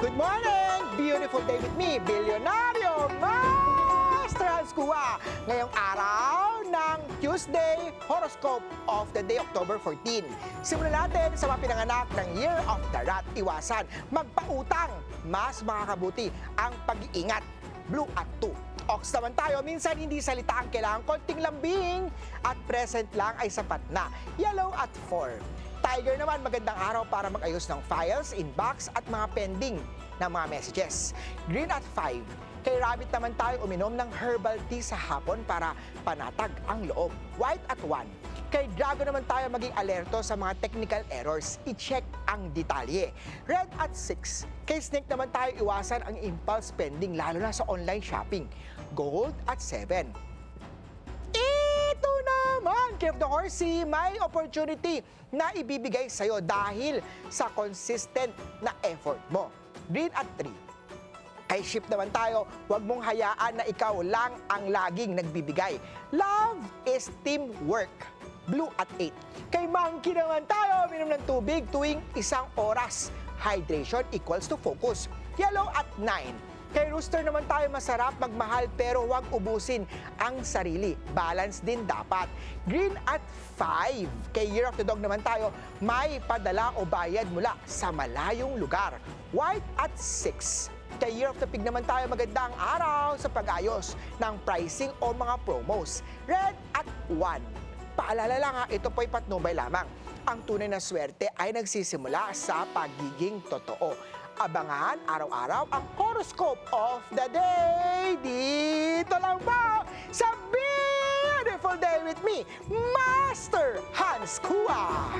Good morning! Beautiful day with me, Bilyonaryo Master Hans Kua. Ngayong araw ng Tuesday Horoscope of the day, October 14. Simulan natin sa mga pinanganak ng Year of the Rat. Iwasan, magpautang, mas makakabuti ang pag-iingat. Blue at 2. Ox naman tayo, minsan hindi salita ang kailangan, konting lambing at present lang ay sapat na. Yellow at 4. Tiger naman, magandang araw para mag-ayos ng files, inbox at mga pending na mga messages. Green at 5. Kay Rabbit naman tayo, uminom ng herbal tea sa hapon para panatag ang loob. White at 1. Kay Dragon naman tayo, maging alerto sa mga technical errors. I-check ang detalye. Red at 6. Kay Snake naman tayo, iwasan ang impulse spending, lalo na sa online shopping. Gold at 7. Ito naman, Kay of the Horsey, may opportunity na ibibigay sa'yo dahil sa consistent na effort mo. Green at 3. Kay Ship naman tayo, huwag mong hayaan na ikaw lang ang laging nagbibigay. Love is teamwork. Blue at 8. Kay Monkey naman tayo, minom ng tubig tuwing 1 oras. Hydration equals to focus. Yellow at 9. Kay Rooster naman tayo, masarap magmahal pero huwag ubusin ang sarili. Balance din dapat. Green at 5. Kay Year of the Dog naman tayo, may padala o bayad mula sa malayong lugar. White at 6. Kay Year of the Pig naman tayo, magandang araw sa pag-ayos ng pricing o mga promos. Red at 1. Paalala lang ha, ito po'y patnubay lamang. Ang tunay na swerte ay nagsisimula sa pagiging totoo. Abangan araw-araw ang horoscope of the day. Dito lang po sa Beautiful Day with me, Master Hans Kua.